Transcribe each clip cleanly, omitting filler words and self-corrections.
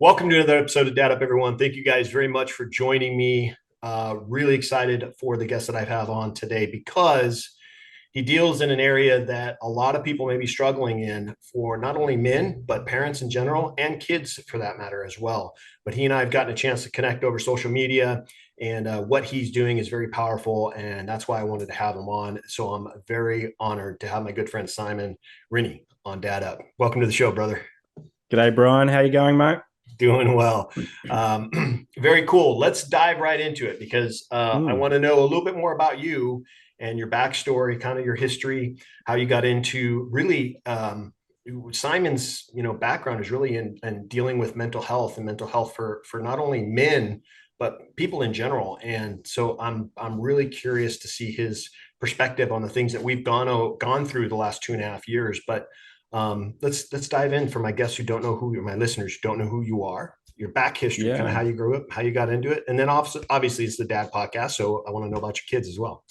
Welcome to another episode of Dad Up, everyone. Thank you guys very much for joining me. Really excited for the guest that I have on today because he deals in an area that a lot of people may be struggling in for not only men, but parents in general and kids for that matter as well. But he and I have gotten a chance to connect over social media, and what he's doing is very powerful. And that's why I wanted to have him on. So I'm very honored to have my good friend Simon Rinne on Dad Up. Welcome to the show, brother. G'day, Brian. How you going, mate? Doing well. Very cool. Let's dive right into it because I Mm, want to know a little bit more about you and your backstory, kind of your history, how you got into really Simon's, background is really in dealing with mental health and mental health for not only men but people in general. And so I'm really curious to see his perspective on the things that we've gone through the last 2.5 years. But let's dive in for my guests who don't know my listeners who don't know who you are, your back history, kind of yeah. how you grew up, how you got into it, and then obviously it's the dad podcast, so I want to know about your kids as well.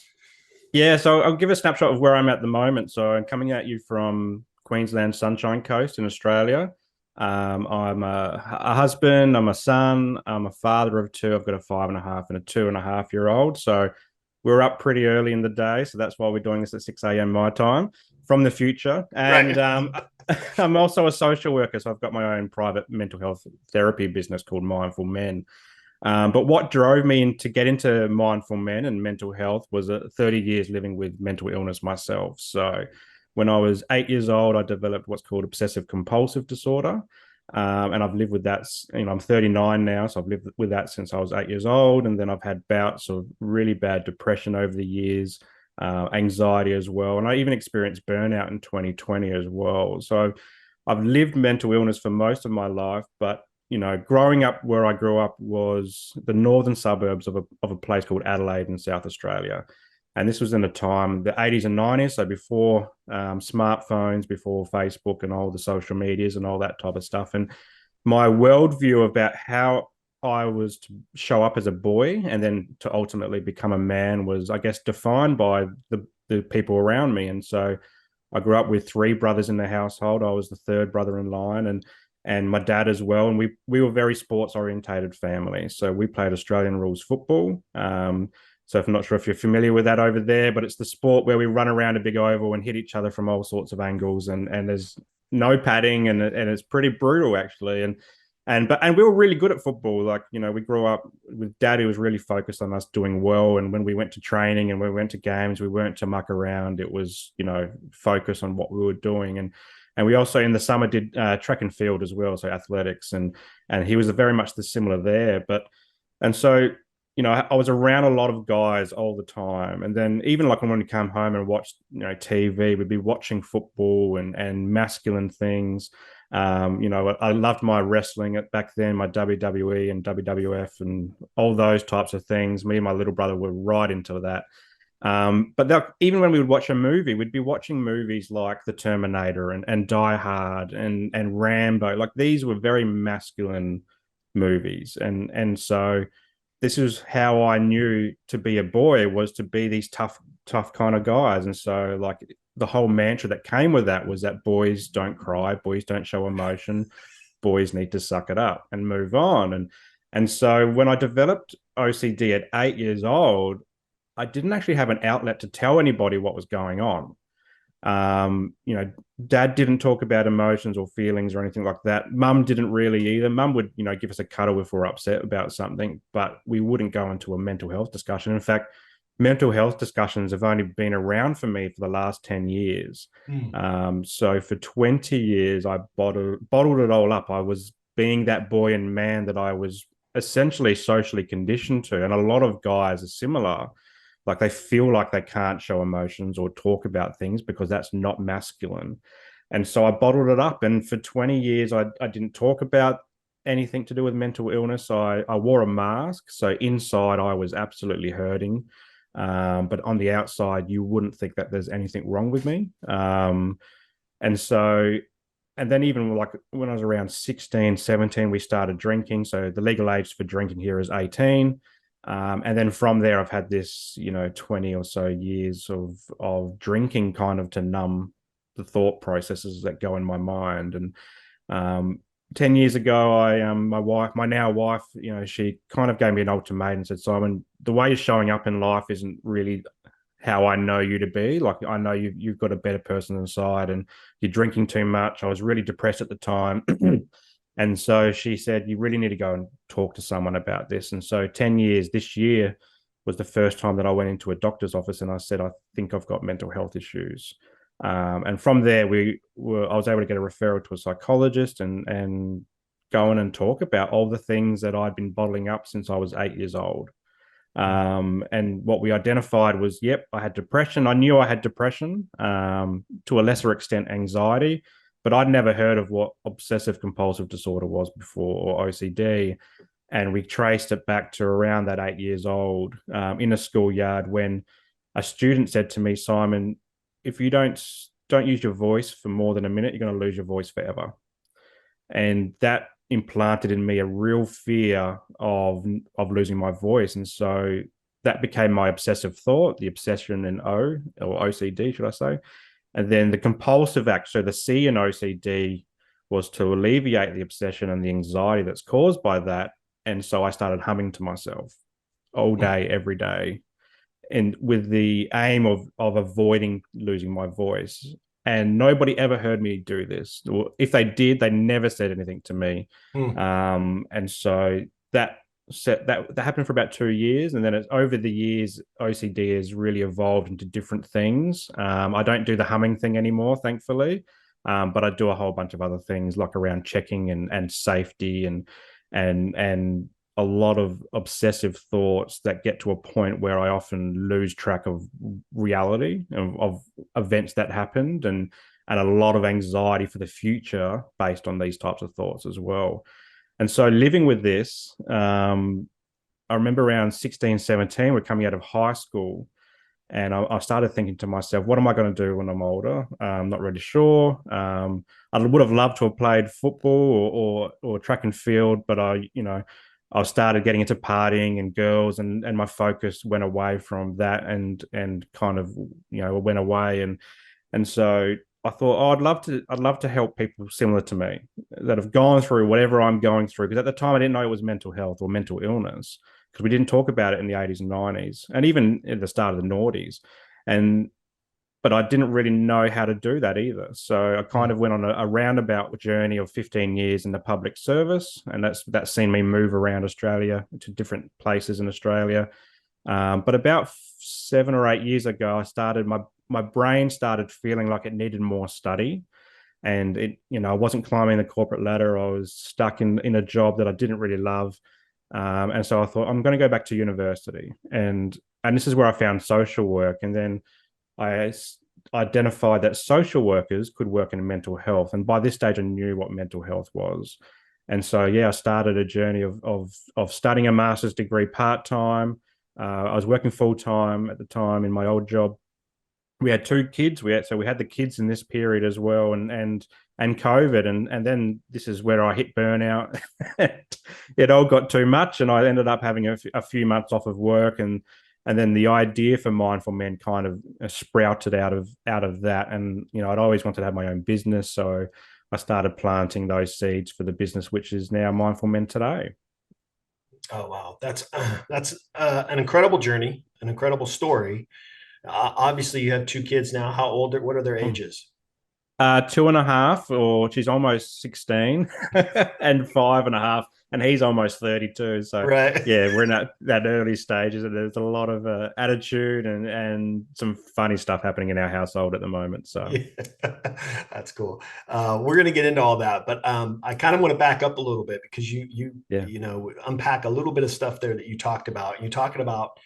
Yeah, so I'll give a snapshot of where I'm at the moment. So I'm coming at you from Queensland Sunshine Coast in Australia. I'm a husband, I'm a son, I'm a father of two. I've got a 5.5 and a 2.5 year old. So we're up pretty early in the day. So that's why we're doing this at 6 a.m. my time from the future. And Right. I'm also a social worker. So I've got my own private mental health therapy business called Mindful Men. But what drove me to get into mindful men and mental health was 30 years living with mental illness myself. So when I was 8 years old, I developed what's called obsessive compulsive disorder. And I've lived with that, I'm 39 now. So I've lived with that since I was 8 years old. And then I've had bouts of really bad depression over the years, anxiety as well. And I even experienced burnout in 2020 as well. So I've lived mental illness for most of my life, but growing up where I grew up was the northern suburbs of a place called Adelaide in South Australia. And this was in a time, the 80s and 90s, so before smartphones, before Facebook and all the social medias and all that type of stuff. And my worldview about how I was to show up as a boy and then to ultimately become a man was, I guess, defined by the people around me. And so I grew up with three brothers in the household. I was the third brother in line, and my dad as well. And we were very sports orientated family. So we played Australian rules football. So I'm not sure if you're familiar with that over there, but it's the sport where we run around a big oval and hit each other from all sorts of angles, and there's no padding, and it's pretty brutal actually. And we were really good at football. Like, we grew up with dad who was really focused on us doing well. And when we went to training and we went to games, we weren't to muck around. It was, focus on what we were doing. And we also in the summer did track and field as well, so athletics, and he was very much the similar there. But and so I was around a lot of guys all the time, and then even like when we come home and watch TV, we'd be watching football and masculine things. I loved my wrestling back then, my WWE and WWF and all those types of things. Me and my little brother were right into that. But even when we would watch a movie, we'd be watching movies like The Terminator and Die Hard and Rambo. Like these were very masculine movies, and so this is how I knew to be a boy was to be these tough kind of guys. And so like the whole mantra that came with that was that boys don't cry, boys don't show emotion, boys need to suck it up and move on. And so when I developed OCD at 8 years old, I didn't actually have an outlet to tell anybody what was going on. Um, you know, dad didn't talk about emotions or feelings or anything like that. Mum didn't really either. Mum would, give us a cuddle if we're upset about something, but we wouldn't go into a mental health discussion. In fact, mental health discussions have only been around for me for the last 10 years. Hmm. So for 20 years, I bottled it all up. I was being that boy and man that I was essentially socially conditioned to. And a lot of guys are similar, like they feel like they can't show emotions or talk about things because that's not masculine. And so I bottled it up. And for 20 years, I didn't talk about anything to do with mental illness. I wore a mask. So inside, I was absolutely hurting. But on the outside, you wouldn't think that there's anything wrong with me. And so, and then even like when I was around 16, 17, we started drinking. So the legal age for drinking here is 18. And then from there, I've had this, 20 or so years of drinking kind of to numb the thought processes that go in my mind. And 10 years ago, my now wife, she kind of gave me an ultimatum and said, Simon, the way you're showing up in life isn't really how I know you to be. Like, I know you've got a better person inside, and you're drinking too much. I was really depressed at the time. And so she said, you really need to go and talk to someone about this. And so 10 years this year was the first time that I went into a doctor's office and I said, I think I've got mental health issues. And from there, I was able to get a referral to a psychologist and go in and talk about all the things that I'd been bottling up since I was 8 years old. And what we identified was, yep, I had depression. I knew I had depression, to a lesser extent, anxiety, but I'd never heard of what obsessive compulsive disorder was before, or OCD. And we traced it back to around that 8 years old, in a schoolyard, when a student said to me, Simon, if you don't use your voice for more than a minute, you're going to lose your voice forever. And that implanted in me a real fear of losing my voice. And so that became my obsessive thought, the obsession in O, or OCD, should I say. And then the compulsive act, so the C in OCD, was to alleviate the obsession and the anxiety that's caused by that. And so I started humming to myself all day, every day, and with the aim of avoiding losing my voice. And nobody ever heard me do this. Or if they did, they never said anything to me. Mm. And so that happened for about 2 years, and then over the years, OCD has really evolved into different things. I don't do the humming thing anymore, thankfully, but I do a whole bunch of other things, like around checking and safety and a lot of obsessive thoughts that get to a point where I often lose track of reality, of events that happened, and a lot of anxiety for the future based on these types of thoughts as well. And so living with this, I remember around 16, 17, we're coming out of high school, and I started thinking to myself, what am I going to do when I'm older? I'm not really sure. I would have loved to have played football or track and field, but I started getting into partying and girls, and my focus went away from that, and kind of went away, and so I thought, oh, I'd love to help people similar to me that have gone through whatever I'm going through. Because at the time, I didn't know it was mental health or mental illness, because we didn't talk about it in the 80s and 90s, and even at the start of the noughties. And but I didn't really know how to do that either. So I kind of went on a roundabout journey of 15 years in the public service, and that's seen me move around Australia to different places in Australia. But about 7 or 8 years ago, my brain started feeling like it needed more study, and I wasn't climbing the corporate ladder. I was stuck in a job that I didn't really love, and so I thought, I'm going to go back to university, and this is where I found social work, and then I identified that social workers could work in mental health, and by this stage, I knew what mental health was. And so, yeah, I started a journey of studying a master's degree part time. I was working full time at the time in my old job. We had two kids. We had the kids in this period as well, and COVID, and then this is where I hit burnout. It all got too much, and I ended up having a few months off of work, and then the idea for Mindful Men kind of sprouted out of that. And I'd always wanted to have my own business, so I started planting those seeds for the business, which is now Mindful Men today. Oh wow, that's an incredible journey, an incredible story. Obviously, you have two kids now. How old? What are their ages? 2.5, or she's almost 16, and 5.5, and he's almost 32. So Right. yeah, we're in that early stages, and there's a lot of attitude and some funny stuff happening in our household at the moment. So Yeah, that's cool. We're going to get into all that, but I kind of want to back up a little bit because yeah. unpack a little bit of stuff there that you talked about. You're talking about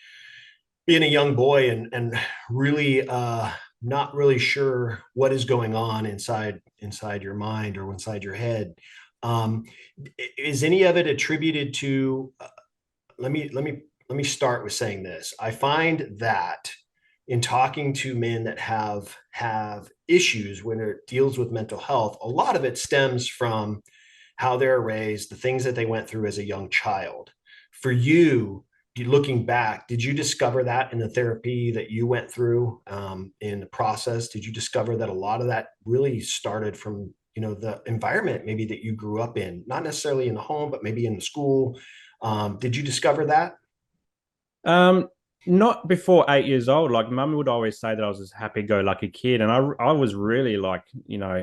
being a young boy and really not really sure what is going on inside your mind or inside your head. Um, is any of it attributed to? Let me start with saying this. I find that in talking to men that have issues when it deals with mental health, a lot of it stems from how they're raised, the things that they went through as a young child. For you, looking back, did you discover that in the therapy that you went through in the process? Did you discover that a lot of that really started from the environment maybe that you grew up in, not necessarily in the home, but maybe in the school. Did you discover that? Um, Not before 8 years old. Like mum would always say that I was this happy-go-lucky kid, and I was really like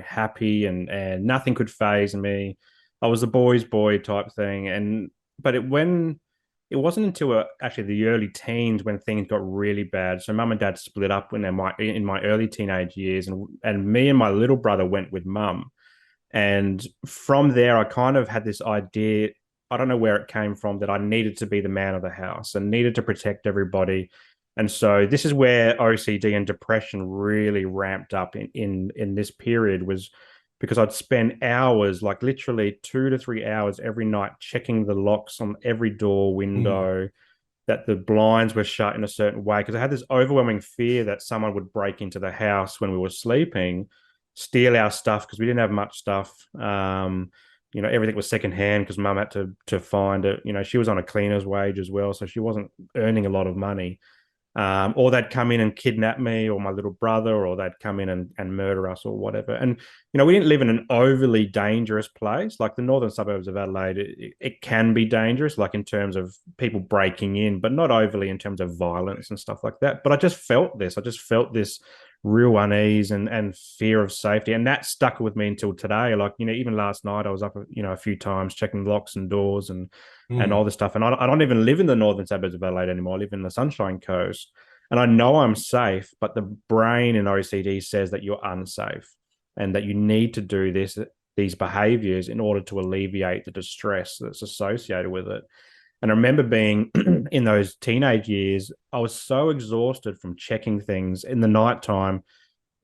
happy, and nothing could phase me. I was a boy's boy type thing, and but it wasn't until actually the early teens when things got really bad. So mum and dad split up when in my early teenage years, and me and my little brother went with mum. And from there, I kind of had this idea. I don't know where it came from that I needed to be the man of the house and needed to protect everybody. And so this is where OCD and depression really ramped up in this period was because I'd spend hours, like literally 2 to 3 hours every night, checking the locks on every door, Mm, window, that the blinds were shut in a certain way. Because I had this overwhelming fear that someone would break into the house when we were sleeping, steal our stuff because we didn't have much stuff. Everything was secondhand because mum had to find it. She was on a cleaner's wage as well, so she wasn't earning a lot of money. Or they'd come in and kidnap me or my little brother, or they'd come in and murder us or whatever. And, we didn't live in an overly dangerous place. Like the northern suburbs of Adelaide, it can be dangerous, like in terms of people breaking in, but not overly in terms of violence and stuff like that. But I just felt this. I just felt this real unease and fear of safety. And that stuck with me until today. Like, even last night I was up, a few times checking locks and doors and all mm, this stuff. And I don't even live in the northern suburbs of Adelaide anymore. I live in the Sunshine Coast. And I know I'm safe, but the brain in OCD says that you're unsafe and that you need to do these behaviors in order to alleviate the distress that's associated with it. And I remember being in those teenage years, I was so exhausted from checking things in the nighttime,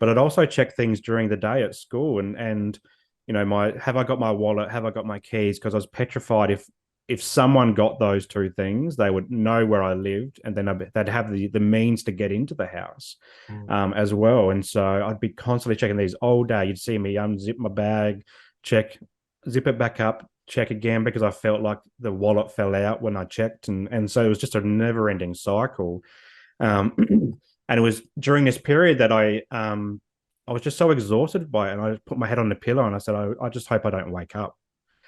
but I'd also check things during the day at school and my have I got my wallet, have I got my keys? Because I was petrified if someone got those two things, they would know where I lived, and then they'd have the means to get into the house mm. as well. And so I'd be constantly checking these all day. You'd see me unzip my bag, check, zip it back up, check again because I felt like the wallet fell out when I checked, and so it was just a never ending cycle. Um, and it was during this period that I was just so exhausted by it, and I put my head on the pillow and I said, I just hope I don't wake up,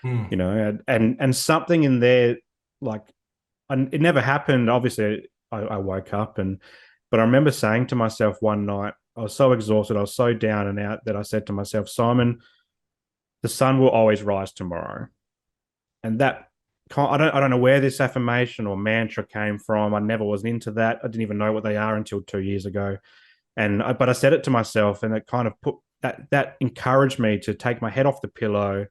Mm. and something in there, like, and it never happened. Obviously, I woke up, but I remember saying to myself one night, I was so exhausted, I was so down and out that I said to myself, Simon, the sun will always rise tomorrow. And that, I don't know where this affirmation or mantra came from. I never was into that. I didn't even know what they are until 2 years ago. But I said it to myself, and it kind of put that encouraged me to take my head off the pillow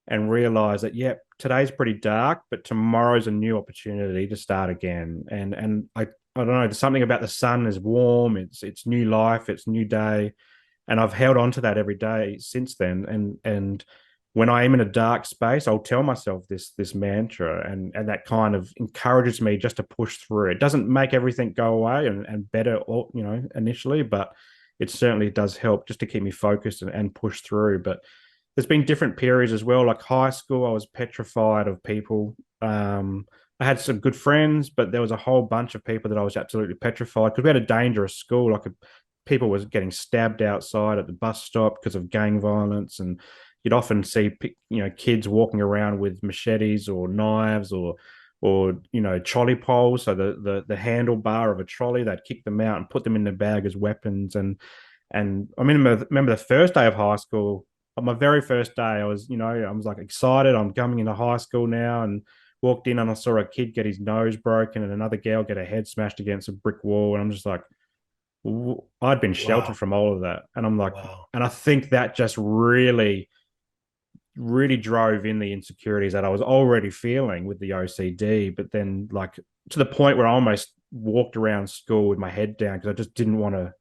and realize that, yeah, today's pretty dark, but tomorrow's a new opportunity to start again. And I don't know, there's something about the sun is warm, it's new life, it's new day. And I've held on to that every day since then. And when I am in a dark space, I'll tell myself this mantra, and that kind of encourages me just to push through. It doesn't make everything go away and better, initially, but it certainly does help just to keep me focused and push through. But there's been different periods as well. Like high school, I was petrified of people. I had some good friends, but there was a whole bunch of people that I was absolutely petrified because we had a dangerous school. People was getting stabbed outside at the bus stop because of gang violence, and you'd often see kids walking around with machetes or knives or trolley poles. So the handlebar of a trolley, they'd kick them out and put them in the bag as weapons. And I mean, remember the first day of high school. On my very first day, I was like excited. I'm coming into high school now, and walked in and I saw a kid get his nose broken and another girl get her head smashed against a brick wall. And I'm just like, I'd been sheltered Wow. from all of that. And I'm like, Wow. and I think that just really, really drove in the insecurities that I was already feeling with the OCD. But then, like, to the point where I almost walked around school with my head down because I just didn't want to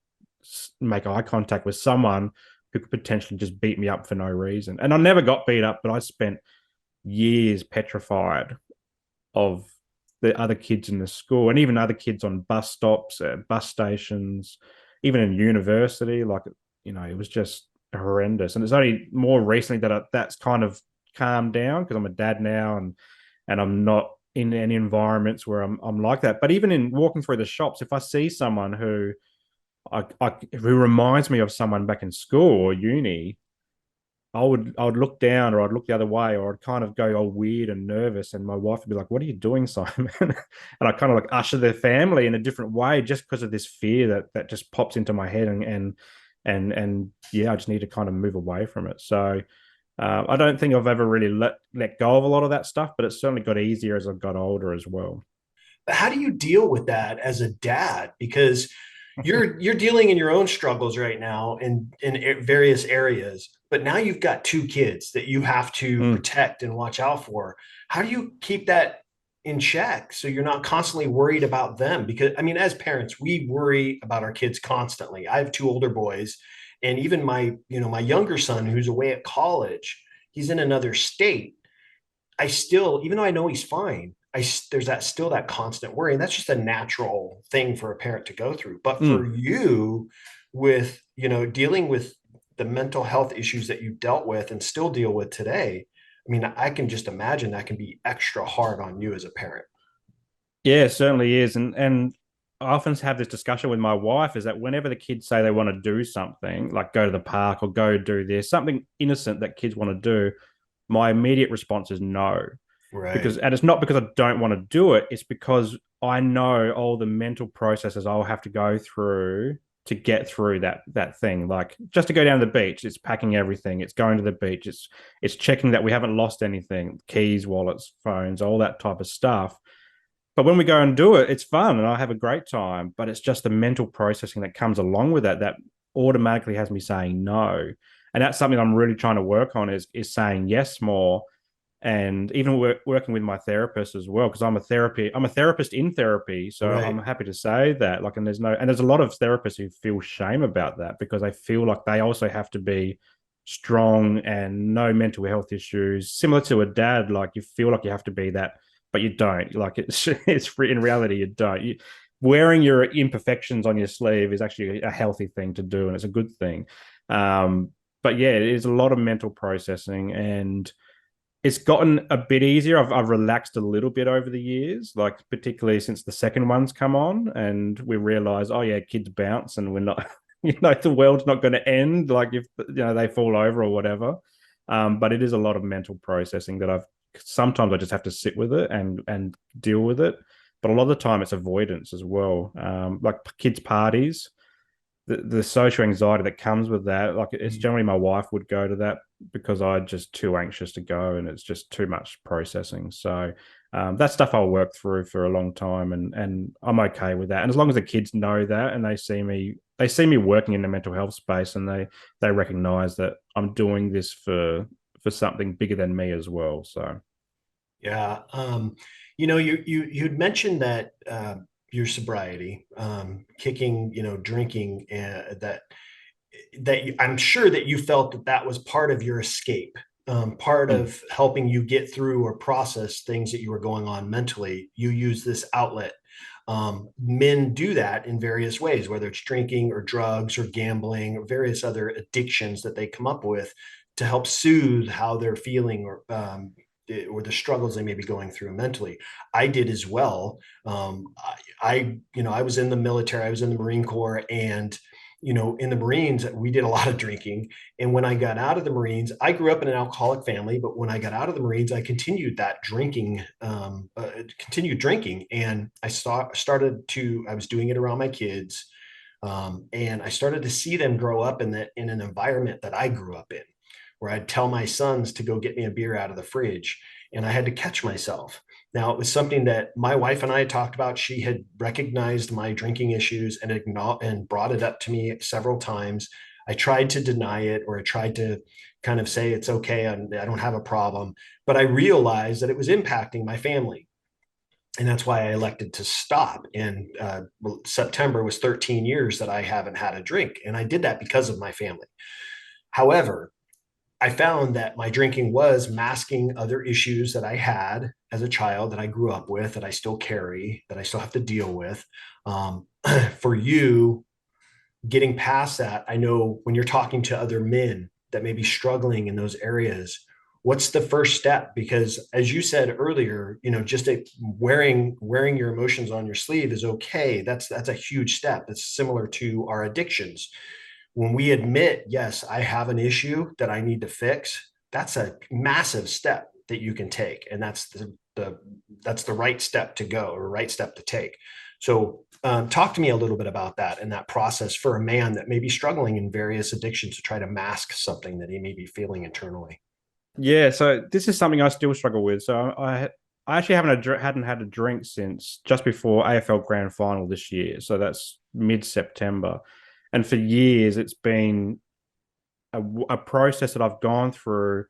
make eye contact with someone who could potentially just beat me up for no reason. And I never got beat up, but I spent years petrified of the other kids in the school and even other kids on bus stops, bus stations, even in university. Like, it was just horrendous. And it's only more recently that that's kind of calmed down because I'm a dad now, and I'm not in any environments where I'm like that. But even in walking through the shops, if I see someone who reminds me of someone back in school or uni, I would look down or I'd look the other way or I'd kind of go all weird and nervous. And my wife would be like, "What are you doing, Simon?" And I kind of like usher their family in a different way just because of this fear that just pops into my head and yeah, I just need to kind of move away from it. So I don't think I've ever really let go of a lot of that stuff, but it's certainly got easier as I've got older as well. How do you deal with that as a dad? Because you're dealing in your own struggles right now in various areas, but now you've got two kids that you have to Mm. protect and watch out for. How do you keep that in check so you're not constantly worried about them? Because I mean, as parents, we worry about our kids constantly. I have two older boys, and even my younger son who's away at college, he's in another state. I still, even though I know he's fine, there's that still that constant worry, and that's just a natural thing for a parent to go through. But for Mm. you, with dealing with the mental health issues that you dealt with and still deal with today, I mean, I can just imagine that can be extra hard on you as a parent. Yeah, it certainly is. And I often have this discussion with my wife is that whenever the kids say they want to do something, like go to the park or go do this, something innocent that kids want to do, my immediate response is no. Right. And it's not because I don't want to do it, it's because I know all the mental processes I'll have to go through to get through that thing. Like just to go down to the beach, it's packing everything, it's going to the beach, it's checking that we haven't lost anything, keys, wallets, phones, all that type of stuff. But when we go and do it, it's fun and I have a great time. But it's just the mental processing that comes along with that automatically has me saying no. And that's something I'm really trying to work on is saying yes more. And even working with my therapist as well, because I'm a therapist in therapy. So I'm Right. happy to say that. Like, and there's a lot of therapists who feel shame about that because they feel like they also have to be strong and no mental health issues. Similar to a dad, like you feel like you have to be that but you don't. Like it's in reality, you don't. Wearing your imperfections on your sleeve is actually a healthy thing to do, and it's a good thing. Um, but yeah, it is a lot of mental processing, and it's gotten a bit easier. I've relaxed a little bit over the years, like particularly since the second one's come on, and we realize, oh yeah, kids bounce, and we're not, the world's not going to end. Like if they fall over or whatever. But it is a lot of mental processing that I've sometimes I just have to sit with it and deal with it. But a lot of the time it's avoidance as well. Like kids' parties, the social anxiety that comes with that. Like it's generally my wife would go to that because I'm just too anxious to go and it's just too much processing. So that stuff I'll work through for a long time and I'm okay with that. And as long as the kids know that and they see me working in the mental health space and they recognize that I'm doing this for something bigger than me as well. So Yeah. You'd mentioned that your sobriety, kicking, drinking, I'm sure that you felt that that was part of your escape, part mm, of helping you get through or process things that you were going on mentally. You use this outlet. Men do that in various ways, whether it's drinking or drugs or gambling or various other addictions that they come up with to help soothe how they're feeling or the struggles they may be going through mentally. I did as well. I was in the military. I was in the Marine Corps, and in the Marines, we did a lot of drinking. And when I got out of the Marines, I grew up in an alcoholic family, but when I got out of the Marines, I continued that drinking, continued drinking. And I was doing it around my kids. And I started to see them grow up in an environment that I grew up in, where I'd tell my sons to go get me a beer out of the fridge. And I had to catch myself. Now, it was something that my wife and I had talked about. She had recognized my drinking issues and brought it up to me several times. I tried to deny it, or I tried to kind of say it's okay, I don't have a problem. But I realized that it was impacting my family. And that's why I elected to stop. And September was 13 years that I haven't had a drink. And I did that because of my family. However, I found that my drinking was masking other issues that I had as a child, that I grew up with, that I still carry, that I still have to deal with. Um, for you, getting past that, I know when you're talking to other men that may be struggling in those areas, what's the first step? Because as you said earlier, just wearing your emotions on your sleeve is okay. That's a huge step. It's similar to our addictions. when we admit, yes, I have an issue that I need to fix, that's a massive step that you can take. And that's the right step to go, or right step to take. So talk to me a little bit about that and that process for a man that may be struggling in various addictions to try to mask something that he may be feeling internally. Yeah, so this is something I still struggle with. So I actually hadn't had a drink since just before AFL Grand Final this year. So that's mid-September, and for years it's been a process that I've gone through.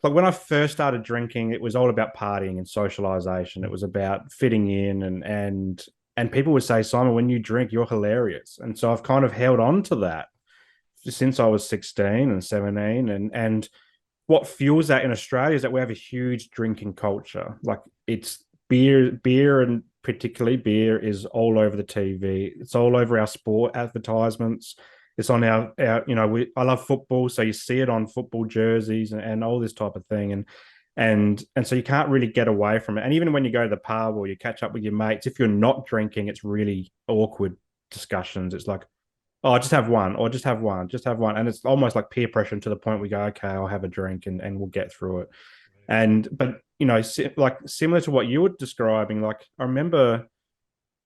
Like when I first started drinking, it was all about partying and socialization. It was about fitting in, and people would say, Simon, when you drink, you're hilarious. And so I've kind of held on to that since I was 16 and 17, and what fuels that in Australia is that we have a huge drinking culture. Like it's beer, and particularly beer is all over the TV. It's all over our sport advertisements. It's on our I love football, so you see it on football jerseys and all this type of thing. And so you can't really get away from it. And even when you go to the pub or you catch up with your mates, if you're not drinking, it's really awkward discussions. It's like, oh, just have one, or just have one, just have one. And it's almost like peer pressure to the point we go, okay, I'll have a drink and we'll get through it. And, but, like similar to what you were describing, like I remember,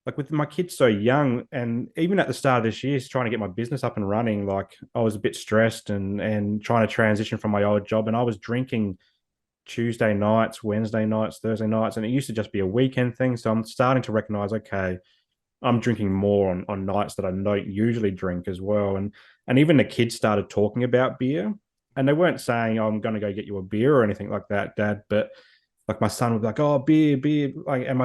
like with my kids so young, and even at the start of this year, trying to get my business up and running, like I was a bit stressed and trying to transition from my old job. And I was drinking Tuesday nights, Wednesday nights, Thursday nights, and it used to just be a weekend thing. So I'm starting to recognize, okay, I'm drinking more on nights that I don't usually drink as well. And even the kids started talking about beer, and they weren't saying, oh, I'm going to go get you a beer or anything like that, Dad. But like my son would be like, oh, beer, beer. Like, and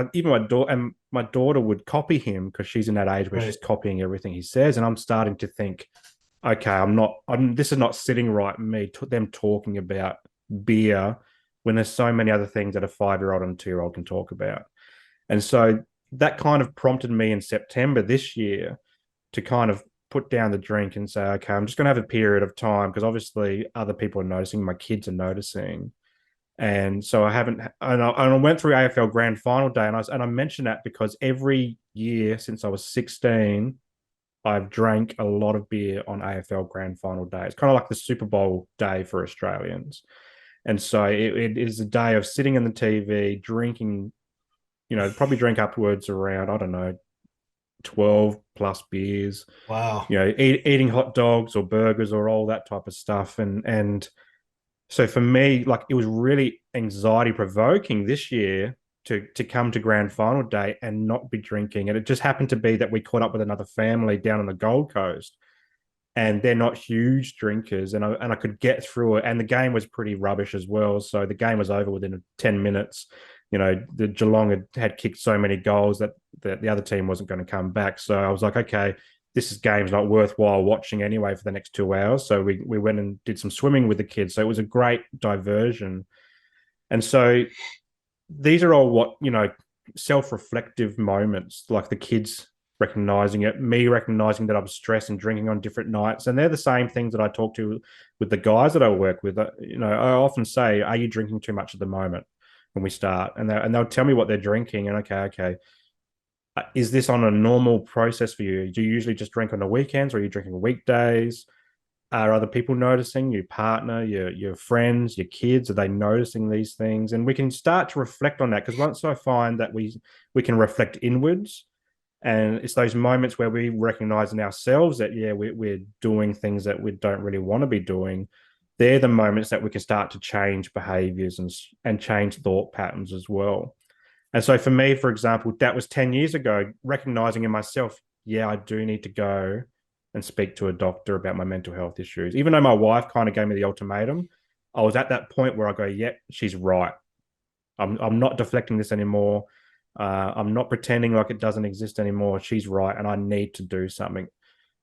my daughter would copy him because she's in that age where Right. she's copying everything he says. And I'm starting to think, okay, this is not sitting right with me, them talking about beer when there's so many other things that a 5-year-old and a 2-year-old can talk about. And so that kind of prompted me in September this year to kind of put down the drink and say, okay, I'm just going to have a period of time because obviously other people are noticing, my kids are noticing. And so I haven't, and I went through AFL Grand Final day, and I mentioned that because every year since I was 16, I've drank a lot of beer on AFL Grand Final day. It's kind of like the Super Bowl day for Australians. And so it is a day of sitting in the TV, drinking, probably drink upwards around, I don't know, 12 plus beers, Wow. eating hot dogs or burgers or all that type of stuff. And so for me, like it was really anxiety provoking this year to come to grand final day and not be drinking. And it just happened to be that we caught up with another family down on the Gold Coast, and they're not huge drinkers, and I could get through it. And the game was pretty rubbish as well. So the game was over within 10 minutes. The Geelong had kicked so many goals that the other team wasn't going to come back. So I was like, okay, game's not worthwhile watching anyway for the next 2 hours. So we went and did some swimming with the kids. So it was a great diversion. And so these are all what, self-reflective moments, like the kids recognizing it, me recognizing that I'm stressed and drinking on different nights. And they're the same things that I talk to with the guys that I work with. I often say, are you drinking too much at the moment when we start? And they'll tell me what they're drinking. And okay. Is this on a normal process for you? Do you usually just drink on the weekends, or are you drinking weekdays? Are other people noticing? Your partner, your friends, your kids, are they noticing these things? And we can start to reflect on that, because once I find that we can reflect inwards, and it's those moments where we recognize in ourselves that we're doing things that we don't really want to be doing. They're the moments that we can start to change behaviors and change thought patterns as well. And so for me, for example, that was 10 years ago, recognizing in myself, yeah, I do need to go and speak to a doctor about my mental health issues. Even though my wife kind of gave me the ultimatum, I was at that point where I go, yeah, she's right. I'm not deflecting this anymore. I'm not pretending like it doesn't exist anymore. She's right, and I need to do something.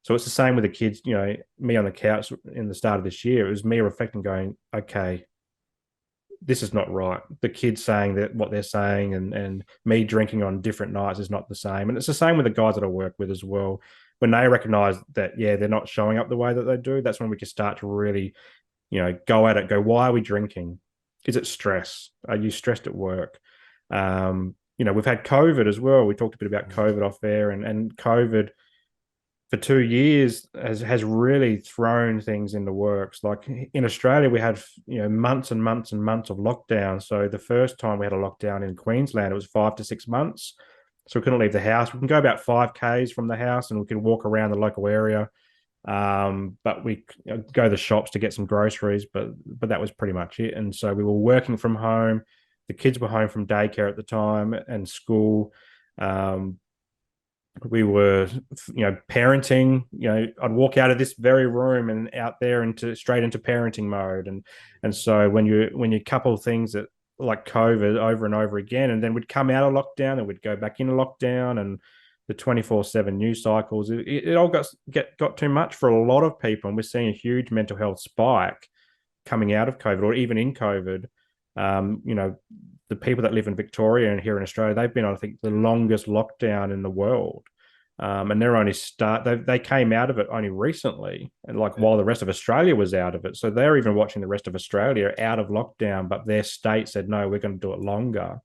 So it's the same with the kids. Me on the couch in the start of this year, it was me reflecting, going, okay, this is not right. The kids saying that what they're saying, and me drinking on different nights is not the same. And it's the same with the guys that I work with as well. When they recognize that, yeah, they're not showing up the way that they do, that's when we can start to really, go at it, go, why are we drinking? Is it stress? Are you stressed at work? We've had COVID as well. We talked a bit about COVID off air, and COVID, for 2 years has really thrown things in the works. Like in Australia, we had months and months and months of lockdown. So the first time we had a lockdown in Queensland, it was 5 to 6 months. So we couldn't leave the house. We can go about 5Ks from the house, and we can walk around the local area. But we go to the shops to get some groceries, but that was pretty much it. And so we were working from home. The kids were home from daycare at the time and school. Um, we were parenting. I'd walk out of this very room and out there into straight into parenting mode. And so when you couple things that like COVID over and over again, and then we'd come out of lockdown and we'd go back into lockdown, and the 24/7 news cycles, it all got too much for a lot of people. And we're seeing a huge mental health spike coming out of COVID or even in COVID. You know, the people that live in Victoria and here in Australia, they've been on, I think, the longest lockdown in the world. And they're only they came out of it only recently, and like while the rest of Australia was out of it. So they're even watching the rest of Australia out of lockdown, but their state said, no, we're going to do it longer.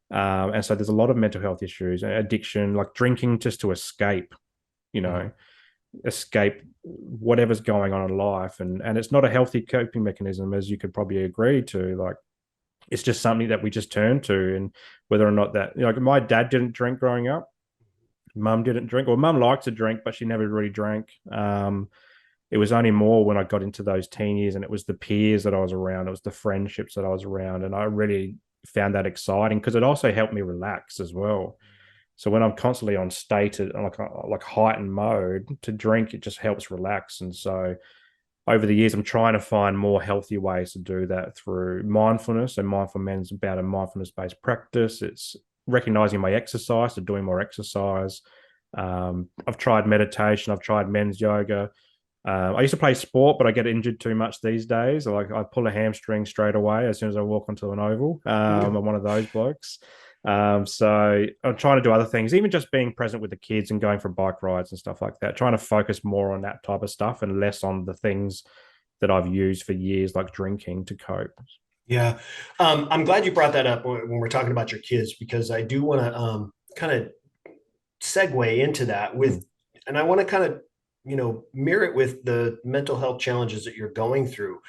And so there's a lot of mental health issues, addiction, like drinking just to escape, you know, escape whatever's going on in life. And it's not a healthy coping mechanism, as you could probably agree to. Like, it's just something that we just turn to. And whether or not that, like, my dad didn't drink growing up. Mum didn't drink, or mum liked to drink, but she never really drank. It was only more when I got into those teen years, and it was the peers that I was around, it was the friendships that I was around, and I really found that exciting because it also helped me relax as well. So when I'm constantly on stated like heightened mode, to drink, it just helps relax. And so over the years, I'm trying to find more healthy ways to do that through mindfulness. And mindful men's about a mindfulness based practice. It's recognizing my exercise, so doing more exercise. I've tried meditation. I've tried men's yoga. I used to play sport, but I get injured too much these days. Like, I pull a hamstring straight away as soon as I walk onto an oval. I'm one of those blokes. So I'm trying to do other things, even just being present with the kids and going for bike rides and stuff like that, trying to focus more on that type of stuff and less on the things that I've used for years, like drinking, to cope. Yeah. I'm glad you brought that up when we're talking about your kids, because I do want to kind of segue into that with, and I want to kind of, mirror it with the mental health challenges that you're going through.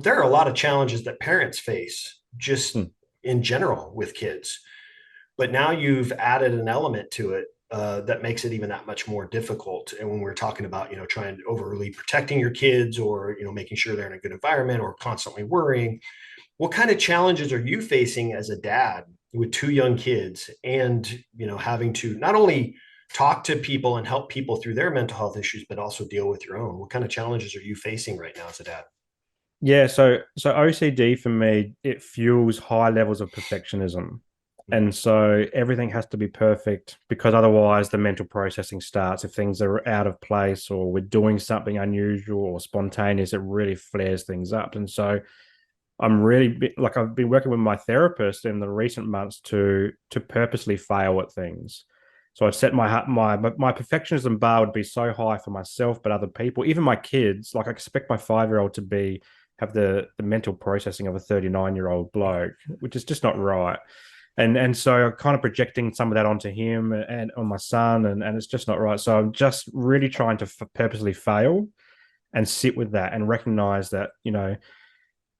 There are a lot of challenges that parents face just in general with kids, but now you've added an element to it that makes it even that much more difficult. And when we're talking about, trying to overly protecting your kids, or, making sure they're in a good environment, or constantly worrying, what kind of challenges are you facing as a dad with two young kids, and, having to not only talk to people and help people through their mental health issues, but also deal with your own? What kind of challenges are you facing right now as a dad? Yeah, so OCD for me, it fuels high levels of perfectionism. And so everything has to be perfect, because otherwise the mental processing starts. If things are out of place, or we're doing something unusual or spontaneous, it really flares things up. And so I'm really, like, I've been working with my therapist in the recent months to purposely fail at things. So I'd set my perfectionism bar would be so high for myself, but other people, even my kids. Like, I expect my 5-year-old to have the mental processing of a 39-year-old bloke, which is just not right. And so kind of projecting some of that onto him and on my son, and it's just not right. So I'm just really trying to purposely fail and sit with that and recognize that,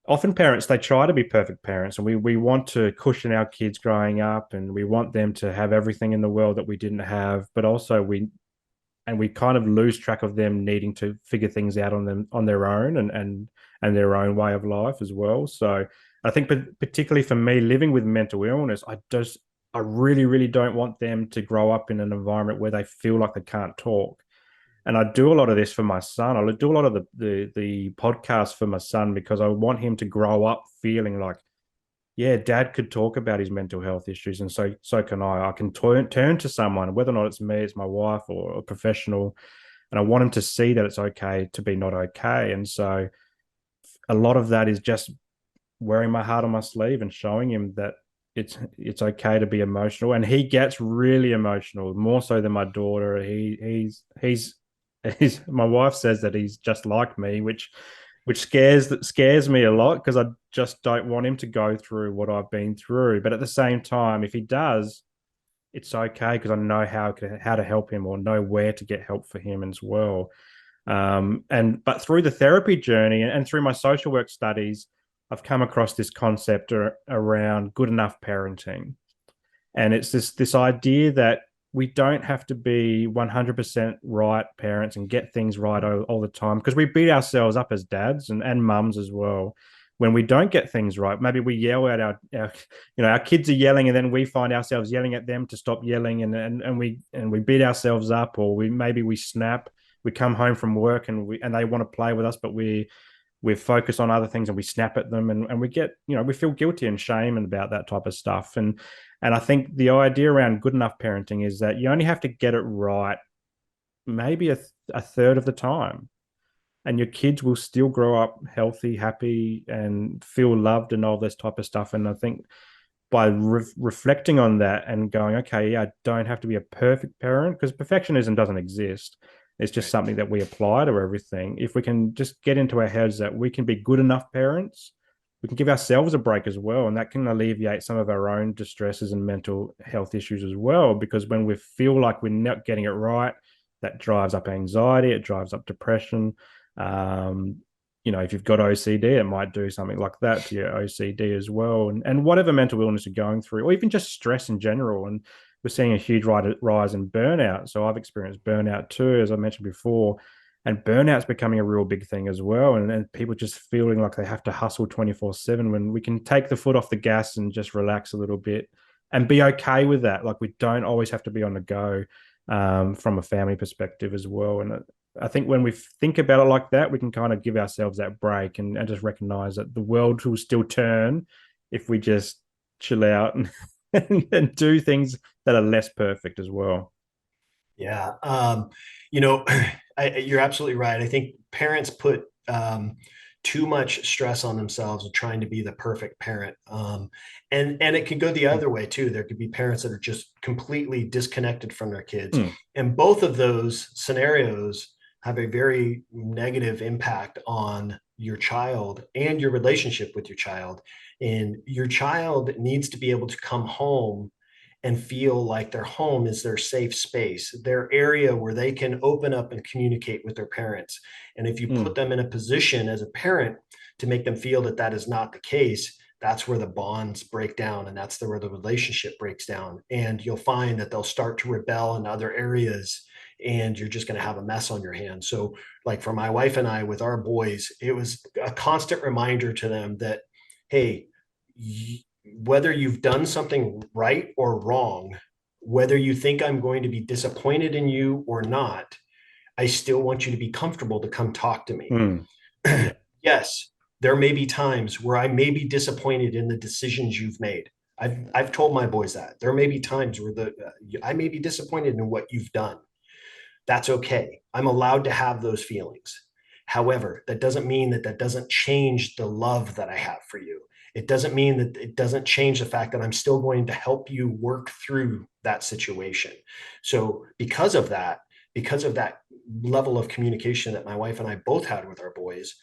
often parents, they try to be perfect parents, and we want to cushion our kids growing up, and we want them to have everything in the world that we didn't have, but also we kind of lose track of them needing to figure things out on their own, and their own way of life as well. So I think, particularly for me, living with mental illness, I really, really don't want them to grow up in an environment where they feel like they can't talk. And I do a lot of this for my son. I do a lot of the podcast for my son, because I want him to grow up feeling like, yeah, dad could talk about his mental health issues, and so can I. I can turn to someone, whether or not it's me, it's my wife, or a professional, and I want him to see that it's okay to be not okay. And so a lot of that is just wearing my heart on my sleeve and showing him that it's okay to be emotional. And he gets really emotional, more so than my daughter. He's my wife says that he's just like me, which scares me a lot, because I just don't want him to go through what I've been through. But at the same time, if he does, it's okay because I know how to help him or know where to get help for him as well. But through the therapy journey and through my social work studies, I've come across this concept around good enough parenting. And it's this idea that we don't have to be 100% right parents and get things right all the time, because we beat ourselves up as dads and mums as well when we don't get things right. Maybe we yell at our kids are yelling, and then we find ourselves yelling at them to stop yelling, and we beat ourselves up, or we snap. We come home from work and they want to play with us, but we're focused on other things and we snap at them, and we get, we feel guilty and shame about that type of stuff. And I think the idea around good enough parenting is that you only have to get it right maybe a third of the time, and your kids will still grow up healthy, happy, and feel loved and all this type of stuff. And I think by reflecting on that and going, okay, yeah, I don't have to be a perfect parent, because perfectionism doesn't exist. It's just Right. something that we apply to everything. If we can just get into our heads that we can be good enough parents, we can give ourselves a break as well. And that can alleviate some of our own distresses and mental health issues as well. Because when we feel like we're not getting it right, that drives up anxiety, it drives up depression. Um, if you've got OCD, it might do something like that to your OCD as well. And whatever mental illness you're going through, or even just stress in general. And we're seeing a huge rise in burnout. So I've experienced burnout too, as I mentioned before. And burnout's becoming a real big thing as well. And people just feeling like they have to hustle 24/7, when we can take the foot off the gas and just relax a little bit and be okay with that. Like, we don't always have to be on the go, from a family perspective as well. And I think when we think about it like that, we can kind of give ourselves that break and just recognize that the world will still turn if we just chill out and do things that are less perfect as well. Yeah. You know, you're absolutely right. I think parents put too much stress on themselves of trying to be the perfect parent. And it can go the other way too. There could be parents that are just completely disconnected from their kids. Mm, And both of those scenarios have a very negative impact on your child and your relationship with your child. And your child needs to be able to come home and feel like their home is their safe space, their area where they can open up and communicate with their parents. And if you put mm, them in a position as a parent to make them feel that that is not the case, that's where the bonds break down, and that's where the relationship breaks down. And you'll find that they'll start to rebel in other areas, and you're just going to have a mess on your hands. So, like for my wife and I with our boys, it was a constant reminder to them that, hey, whether you've done something right or wrong, whether you think I'm going to be disappointed in you or not, I still want you to be comfortable to come talk to me. mm. Yeah. Yes, there may be times where I may be disappointed in the decisions you've made. I've told my boys that there may be times where I may be disappointed in what you've done. That's okay. I'm allowed to have those feelings. However, that doesn't mean that that doesn't change the love that I have for you. It doesn't mean that it doesn't change the fact that I'm still going to help you work through that situation. So, because of that level of communication that my wife and I both had with our boys,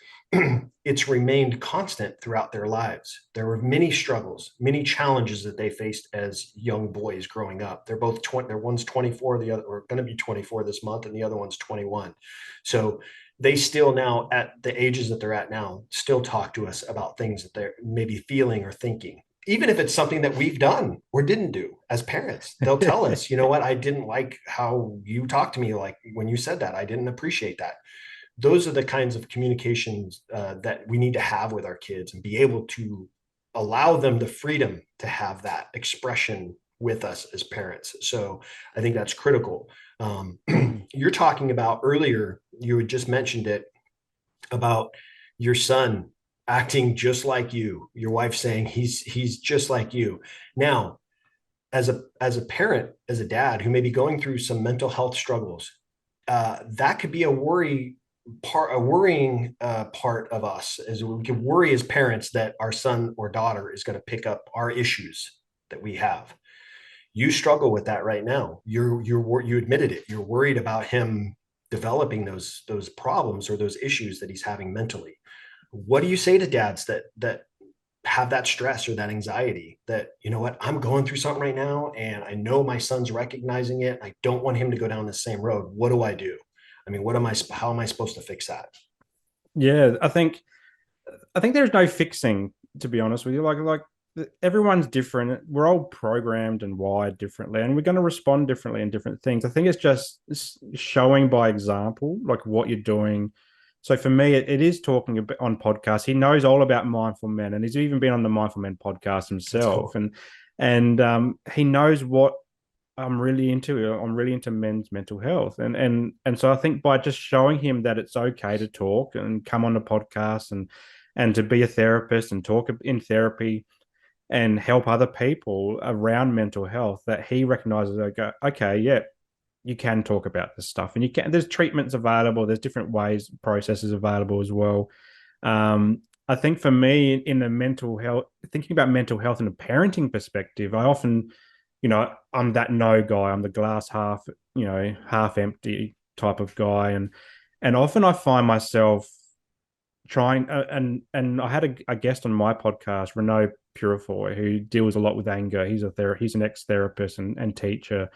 it's remained constant throughout their lives. There were many struggles, many challenges that they faced as young boys growing up. They're both 20, one's 24, the other, or going to be 24 this month, and the other one's 21. So they still now, at the ages that they're at now, still talk to us about things that they're maybe feeling or thinking. Even if it's something that we've done or didn't do as parents, they'll tell us, you know what, I didn't like how you talked to me. Like when you said that, I didn't appreciate that. Those are the kinds of communications that we need to have with our kids, and be able to allow them the freedom to have that expression with us as parents. So I think that's critical. You're talking about earlier, you had just mentioned it about your son acting just like you, your wife saying he's just like you. Now, as a parent, as a dad who may be going through some mental health struggles, that could be a worrying part of us, as we can worry as parents that our son or daughter is going to pick up our issues that we have. You struggle with that right now. You admitted it. You're worried about him developing those problems or those issues that he's having mentally. What do you say to dads that have that stress or that anxiety that, you know what, I'm going through something right now and I know my son's recognizing it. I don't want him to go down the same road. What do I do? I mean, how am I supposed to fix that? Yeah, I think there's no fixing, to be honest with you. Like everyone's different. We're all programmed and wired differently, and we're going to respond differently in different things. I think it's just showing by example, like what you're doing. So for me, it is talking a bit on podcasts. He knows all about mindful men, and he's even been on the Mindful Men podcast That's himself, cool. and he knows what I'm really into. I'm really into men's mental health, and so I think by just showing him that it's okay to talk and come on the podcast and to be a therapist and talk in therapy and help other people around mental health, that he recognizes, okay, yeah, you can talk about this stuff, and you can. There's treatments available. There's different ways, processes available as well. I think for me, in the mental health, thinking about mental health in a parenting perspective, I often, I'm that no guy. I'm the glass half, half empty type of guy, and often I find myself trying, and I had a guest on my podcast, Rinne, who deals a lot with anger. He's an ex-therapist and teacher,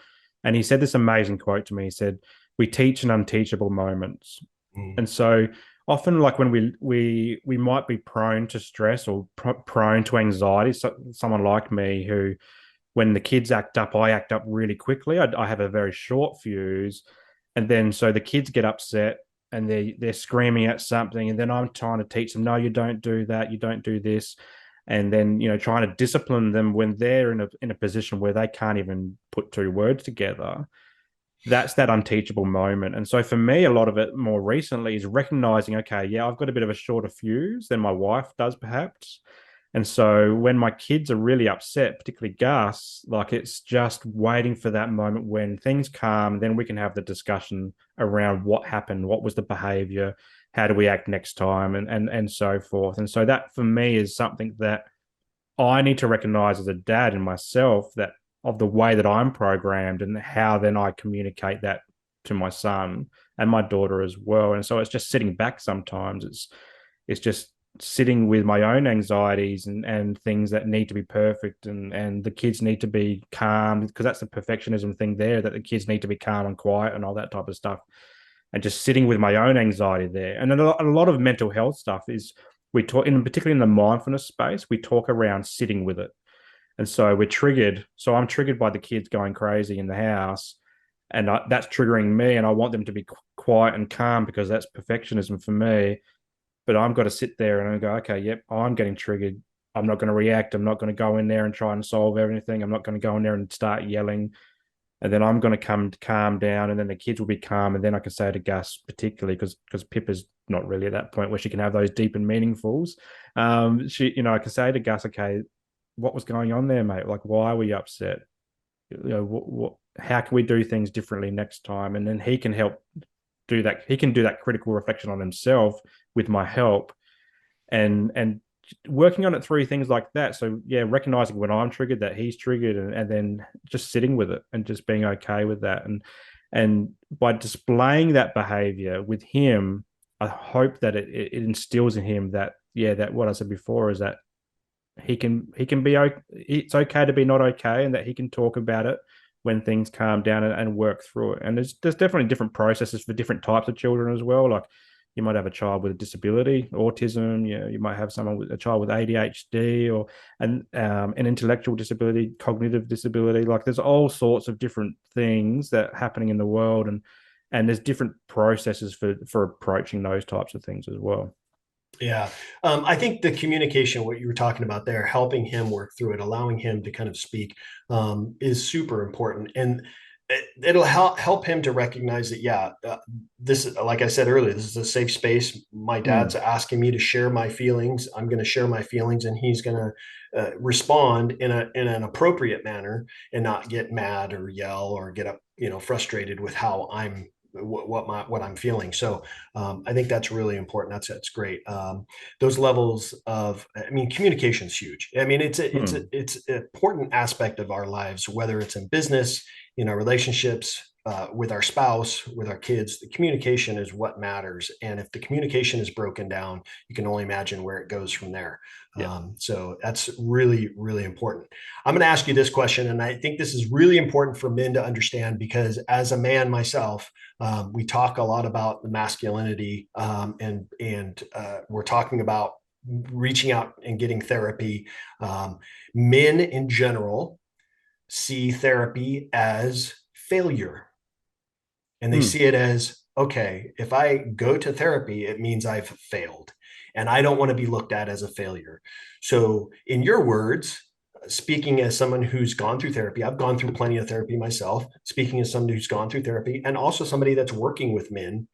and he said this amazing quote to me. He said, "We teach in unteachable moments." Mm. And so often, like when we might be prone to stress or prone to anxiety. So someone like me who, when the kids act up, I act up really quickly. I have a very short fuse, and then so the kids get upset and they're screaming at something, and then I'm trying to teach them, no, you don't do that, you don't do this, and then trying to discipline them when they're in a position where they can't even put two words together. That's that unteachable moment. And so for me, a lot of it more recently is recognizing, okay, yeah, I've got a bit of a shorter fuse than my wife does, perhaps. And so when my kids are really upset, particularly Gus, like it's just waiting for that moment when things calm, then we can have the discussion around what happened, what was the behavior, how do we act next time, and so forth. And so that for me is something that I need to recognize as a dad in myself, that of the way that I'm programmed and how then I communicate that to my son and my daughter as well. And so it's just sitting back sometimes. It's just sitting with my own anxieties and things that need to be perfect, and the kids need to be calm, because that's the perfectionism thing there, that the kids need to be calm and quiet and all that type of stuff. And just sitting with my own anxiety there. And a lot of mental health stuff is, we talk in, particularly in the mindfulness space, we talk around sitting with it. And so we're triggered. So I'm triggered by the kids going crazy in the house, and that's triggering me. And I want them to be quiet and calm because that's perfectionism for me. But I've got to sit there and I go, okay, yep, I'm getting triggered. I'm not going to react. I'm not going to go in there and try and solve everything. I'm not going to go in there and start yelling. And then I'm going to come calm down, and then the kids will be calm. And then I can say to Gus, particularly because Pippa's not really at that point where she can have those deep and meaningfuls. I can say to Gus, okay, what was going on there, mate? Like, why were you upset? How can we do things differently next time? And then he can help do that. He can do that critical reflection on himself with my help, and working on it through things like that. So yeah, recognizing when I'm triggered, that he's triggered, and then just sitting with it and just being okay with that. And by displaying that behavior with him, I hope that it instills in him that, yeah, that what I said before is that he can be okay. It's okay to be not okay, and that he can talk about it when things calm down, and work through it. And there's definitely different processes for different types of children as well. Like you might have a child with a disability, autism. You might have a child with ADHD, or an intellectual disability, cognitive disability. Like there's all sorts of different things that are happening in the world, and there's different processes for approaching those types of things as well. Yeah. I think the communication, what you were talking about there, helping him work through it, allowing him to kind of speak, is super important. And it'll help him to recognize that, yeah, this, like I said earlier, this is a safe space. My dad's Mm. asking me to share my feelings. I'm going to share my feelings, and he's going to respond in an appropriate manner and not get mad or yell or get up, frustrated with how what I'm feeling. So I think that's really important. That's great. Those levels of, I mean, communication is huge. I mean, it's Mm. an important aspect of our lives, whether it's in business, relationships, with our spouse, with our kids, the communication is what matters. And if the communication is broken down, you can only imagine where it goes from there. Yeah. So that's really, really important. I'm going to ask you this question, and I think this is really important for men to understand because as a man myself, we talk a lot about the masculinity, and we're talking about reaching out and getting therapy. Men in general see therapy as failure, and they Hmm. see it as, okay, if I go to therapy, it means I've failed. And I don't want to be looked at as a failure. So, in your words, speaking as someone who's gone through therapy, I've gone through plenty of therapy myself, speaking as somebody who's gone through therapy and also somebody that's working with men,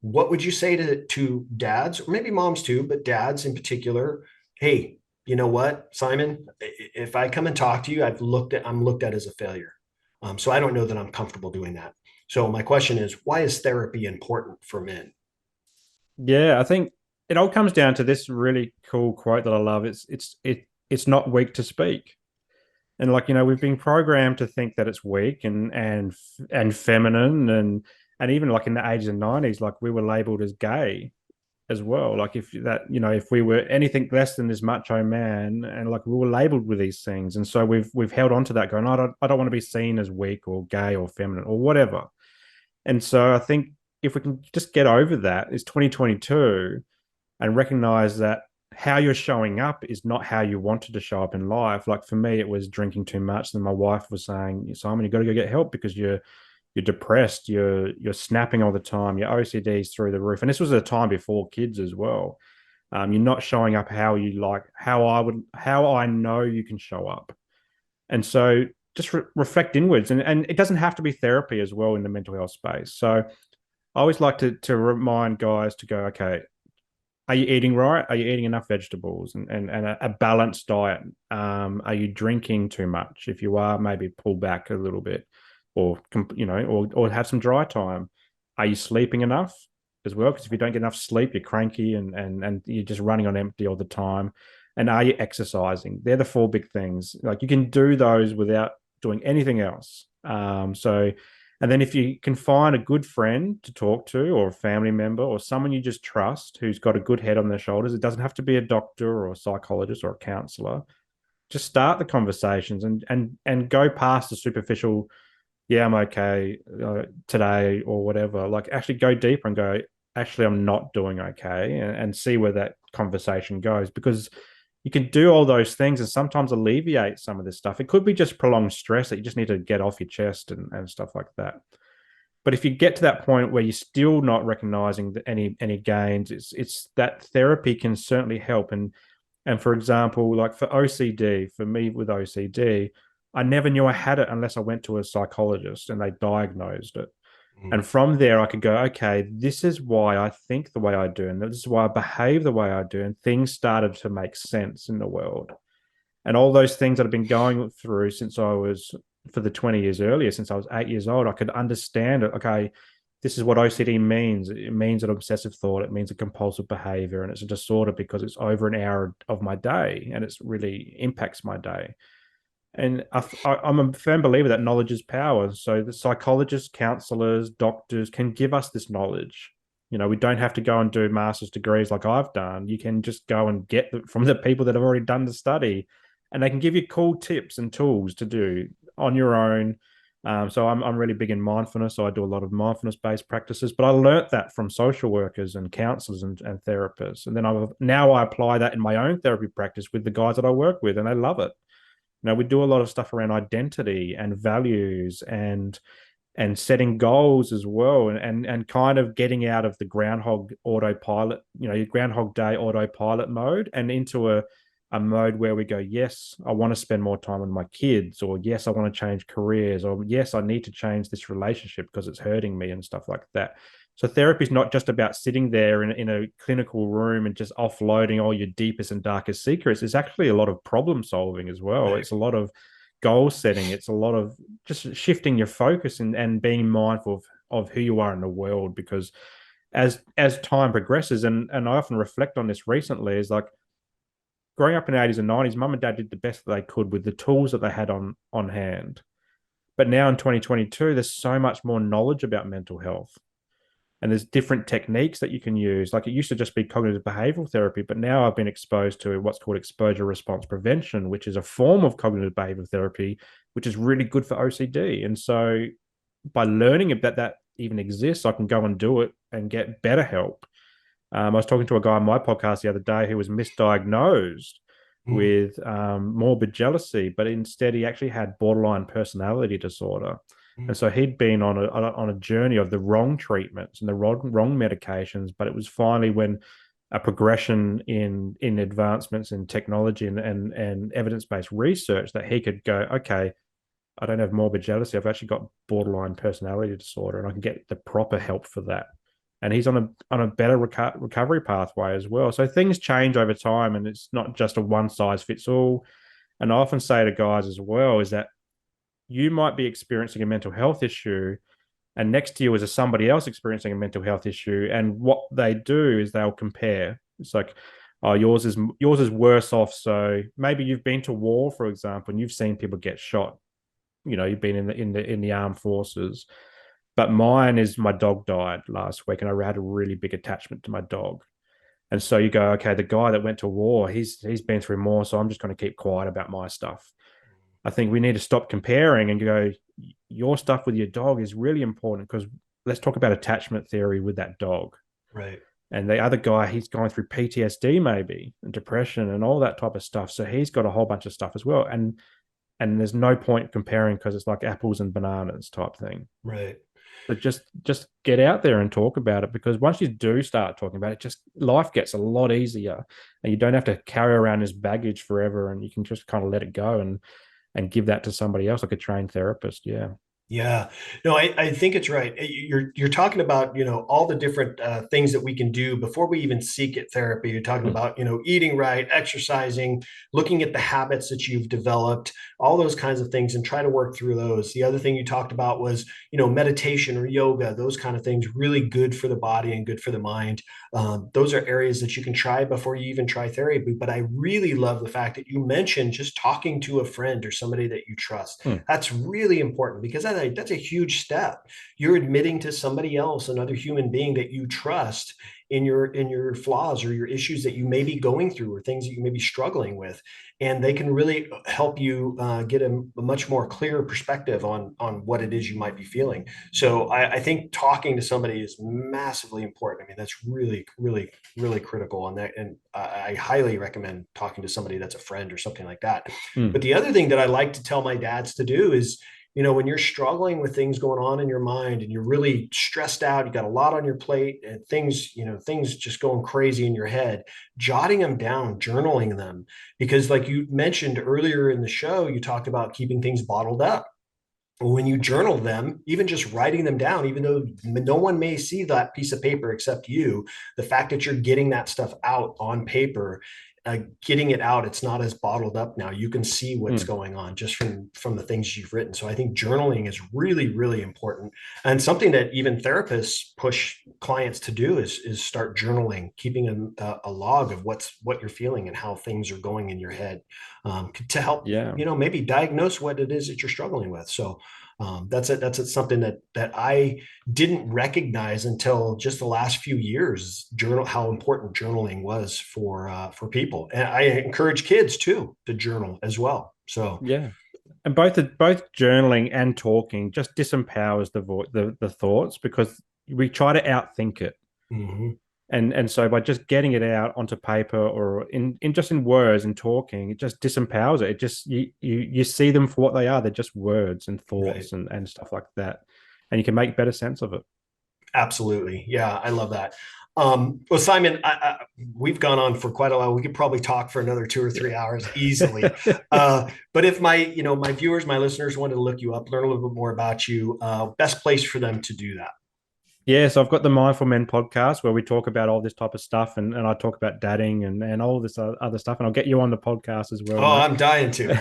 what would you say to dads, or maybe moms too, but dads in particular? Hey, you know what, Simon, if I come and talk to you, I'm looked at as a failure. So I don't know that I'm comfortable doing that. So my question is, why is therapy important for men? Yeah, I think it all comes down to this really cool quote that I love. It's not weak to speak. And like, we've been programmed to think that it's weak and feminine and even like in the 80s and 90s, like we were labeled as gay as well. Like if we were anything less than this macho man, and like we were labeled with these things. And so we've held on to that going, I don't want to be seen as weak or gay or feminine or whatever. And so I think if we can just get over that, it's 2022 and recognize that how you're showing up is not how you wanted to show up in life. Like for me, it was drinking too much. Then my wife was saying, Simon, you got to go get help because you're depressed, you're snapping all the time, your OCD's through the roof. And this was a time before kids as well. You're not showing up how you like, how I know you can show up. And so just reflect inwards. And it doesn't have to be therapy as well in the mental health space. So I always like to remind guys to go, okay, are you eating right? Are you eating enough vegetables and a balanced diet? Are you drinking too much? If you are, maybe pull back a little bit, or or have some dry time. Are you sleeping enough as well? Because if you don't get enough sleep, you're cranky and you're just running on empty all the time. And are you exercising? They're the four big things. Like you can do those without doing anything else. And then if you can find a good friend to talk to, or a family member, or someone you just trust who's got a good head on their shoulders, it doesn't have to be a doctor or a psychologist or a counselor. Just start the conversations and go past the superficial, yeah, I'm okay today or whatever. Like actually go deeper and go, actually, I'm not doing okay, and see where that conversation goes, because you can do all those things and sometimes alleviate some of this stuff. It could be just prolonged stress that you just need to get off your chest and stuff like that. But if you get to that point where you're still not recognizing any gains, it's that therapy can certainly help. And for example, like for OCD, for me with OCD, I never knew I had it unless I went to a psychologist and they diagnosed it. Mm. And from there, I could go, okay, this is why I think the way I do, and this is why I behave the way I do. And things started to make sense in the world. And all those things that I've been going through since I was, for the 20 years earlier, since I was 8 years old, I could understand it. Okay, this is what OCD means. It means an obsessive thought. It means a compulsive behavior. And it's a disorder because it's over an hour of my day and it's really impacts my day. And I'm a firm believer that knowledge is power. So the psychologists, counselors, doctors can give us this knowledge. We don't have to go and do master's degrees like I've done. You can just go and get from the people that have already done the study, and they can give you cool tips and tools to do on your own. So I'm really big in mindfulness. So I do a lot of mindfulness based practices, but I learnt that from social workers and counselors and therapists. And then now I apply that in my own therapy practice with the guys that I work with, and they love it. We do a lot of stuff around identity and values and setting goals as well, and kind of getting out of the groundhog autopilot, your groundhog day autopilot mode, and into a mode where we go, yes, I want to spend more time with my kids, or yes, I want to change careers, or yes, I need to change this relationship because it's hurting me and stuff like that. So therapy is not just about sitting there in a clinical room and just offloading all your deepest and darkest secrets. It's actually a lot of problem solving as well. Right. It's a lot of goal setting. It's a lot of just shifting your focus and being mindful of who you are in the world. Because as time progresses, and I often reflect on this recently, is like growing up in the 80s and 90s, mum and dad did the best that they could with the tools that they had on hand. But now in 2022, there's so much more knowledge about mental health. And there's different techniques that you can use. Like it used to just be cognitive behavioral therapy, but now I've been exposed to what's called exposure response prevention, which is a form of cognitive behavioral therapy, which is really good for OCD. And so by learning about that even exists, I can go and do it and get better help. I was talking to a guy on my podcast the other day who was misdiagnosed Mm, with morbid jealousy, but instead he actually had borderline personality disorder. And mm, so he'd been on a journey of the wrong treatments and the wrong medications, but it was finally when a progression in advancements in technology and evidence-based research that he could go, okay, I don't have morbid jealousy. I've actually got borderline personality disorder, and I can get the proper help for that. And he's on a better recovery pathway as well. So things change over time, and it's not just a one size fits all. And I often say to guys as well is that you might be experiencing a mental health issue, and next to you is somebody else experiencing a mental health issue, and what they do is they'll compare. It's like, oh, yours is worse off. So maybe you've been to war, for example, and you've seen people get shot. You've been in the armed forces, but mine is my dog died last week, and I had a really big attachment to my dog. And so you go, okay, the guy that went to war, he's been through more, so I'm just going to keep quiet about my stuff. I think we need to stop comparing and go, your stuff with your dog is really important because let's talk about attachment theory with that dog. right. And the other guy, he's going through PTSD maybe and depression and all that type of stuff. So he's got a whole bunch of stuff as well. And there's no point comparing because it's like apples and bananas type thing. Right. But just get out there and talk about it, because once you do start talking about it, just life gets a lot easier, and you don't have to carry around this baggage forever, and you can just kind of let it go and give that to somebody else, like a trained therapist. Yeah. Yeah, no, I think it's right. You're talking about, all the different things that we can do before we even seek it therapy. You're talking Mm. about, eating right, exercising, looking at the habits that you've developed, all those kinds of things, and try to work through those. The other thing you talked about was, meditation or yoga, those kind of things, really good for the body and good for the mind. Those are areas that you can try before you even try therapy. But I really love the fact that you mentioned just talking to a friend or somebody that you trust. Mm. That's really important because that's a huge step. You're admitting to somebody else, another human being that you trust, in your flaws or your issues that you may be going through or things that you may be struggling with, and they can really help you get a much more clear perspective on what it is you might be feeling. So I think talking to somebody is massively important. I mean, that's really, really, really critical on that, and I highly recommend talking to somebody that's a friend or something like that. But Mm. the other thing that I like to tell my dads to do is, when you're struggling with things going on in your mind and you're really stressed out, you got a lot on your plate and things just going crazy in your head, jotting them down, journaling them. Because like you mentioned earlier in the show, you talked about keeping things bottled up. When you journal them, even just writing them down, even though no one may see that piece of paper except you, the fact that you're getting that stuff out on paper, getting it out, it's not as bottled up now. You can see what's Mm. going on just from the things you've written. So I think journaling is really, really important, and something that even therapists push clients to do is start journaling, keeping a log of what you're feeling and how things are going in your head, to help Yeah. maybe diagnose what it is that you're struggling with. So something that I didn't recognize until just the last few years. How important journaling was for people, and I encourage kids too to journal as well. So Yeah. And both journaling and talking just disempowers the thoughts, because we try to outthink it. mhm, And so by just getting it out onto paper or in just in words and talking, it just disempowers it. It just you see them for what they are. They're just words and right. thoughts and stuff like that. And you can make better sense of it. Absolutely. Yeah, I love that. Well, Simon, we've gone on for quite a while. We could probably talk for another 2 or 3 hours easily. But if my viewers, my listeners wanted to look you up, learn a little bit more about you, best place for them to do that. Yeah, so I've got the Mindful Men podcast where we talk about all this type of stuff, and I talk about dadding and all this other stuff. And I'll get you on the podcast as well, Oh, mate. I'm dying to.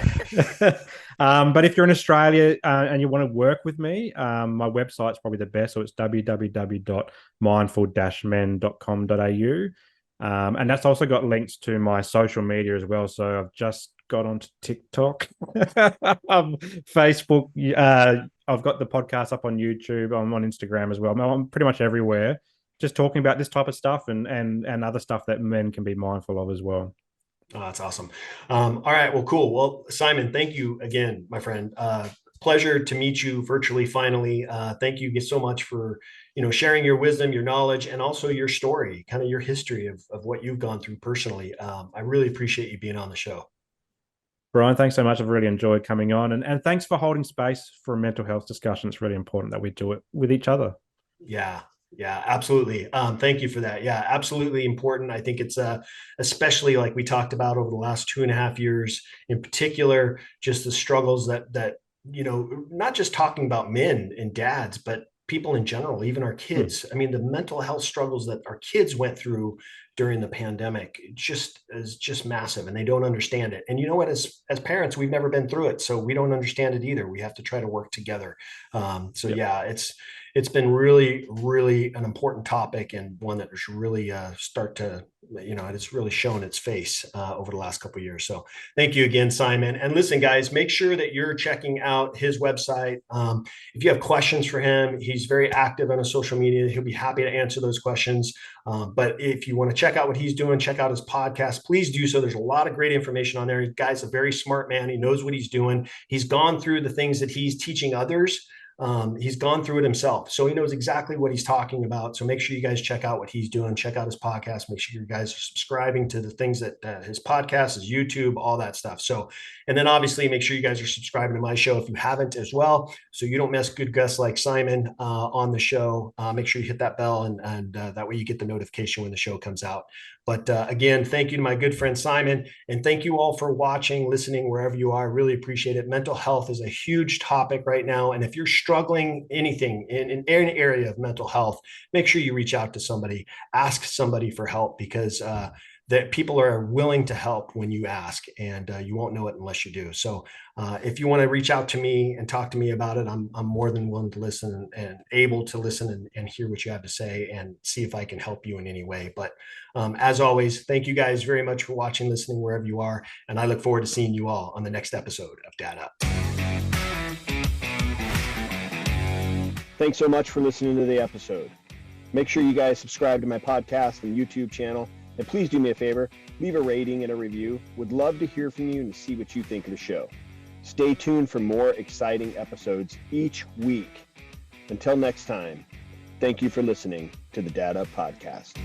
But if you're in Australia and you want to work with me, my website's probably the best. So it's www.mindful-men.com.au. And that's also got links to my social media as well. So I've just got onto TikTok, Facebook. I've got the podcast up on YouTube. I'm on Instagram as well. I'm pretty much everywhere, just talking about this type of stuff and other stuff that men can be mindful of as well. Oh, that's awesome. All right. Well, cool. Well, Simon, thank you again, my friend. Pleasure to meet you virtually finally. Thank you so much for, sharing your wisdom, your knowledge, and also your story, kind of your history of what you've gone through personally. I really appreciate you being on the show. Bryan, thanks so much. I've really enjoyed coming on, and thanks for holding space for a mental health discussion. It's really important that we do it with each other. Yeah. Yeah, absolutely. Thank you for that. Yeah, absolutely important. I think it's especially like we talked about over the last 2.5 years, in particular, just the struggles that not just talking about men and dads, but people in general, even our kids. I mean, the mental health struggles that our kids went through during the pandemic is just massive, and they don't understand it. And you know what? As parents, we've never been through it, so we don't understand it either. We have to try to work together. Yep. Yeah, it's been really, really an important topic, and one that has really it's really shown its face over the last couple of years. So thank you again, Simon. And listen, guys, make sure that you're checking out his website. If you have questions for him, he's very active on his social media. He'll be happy to answer those questions. But if you want to check out what he's doing, check out his podcast, please do so. There's a lot of great information on there. The guy's a very smart man. He knows what he's doing. He's gone through the things that he's teaching others. He's gone through it himself, so he knows exactly what he's talking about. So make sure you guys check out what he's doing, check out his podcast, make sure you guys are subscribing to the things that his podcast, his YouTube, all that stuff. So, and then obviously make sure you guys are subscribing to my show if you haven't as well, so you don't miss good guests like Simon on the show. Make sure you hit that bell, and that way you get the notification when the show comes out. But again, thank you to my good friend Simon, and thank you all for watching, listening, wherever you are. I really appreciate it. Mental health is a huge topic right now, and if you're struggling anything in any area of mental health, make sure you reach out to somebody, ask somebody for help, because that people are willing to help when you ask, and you won't know it unless you do. So if you want to reach out to me and talk to me about it, I'm more than willing to listen and able to listen and hear what you have to say and see if I can help you in any way. But as always, thank you guys very much for watching, listening, wherever you are. And I look forward to seeing you all on the next episode of Dad Up. Thanks so much for listening to the episode. Make sure you guys subscribe to my podcast and YouTube channel. And please do me a favor, leave a rating and a review. Would love to hear from you and see what you think of the show. Stay tuned for more exciting episodes each week. Until next time, thank you for listening to the Dad Up Podcast.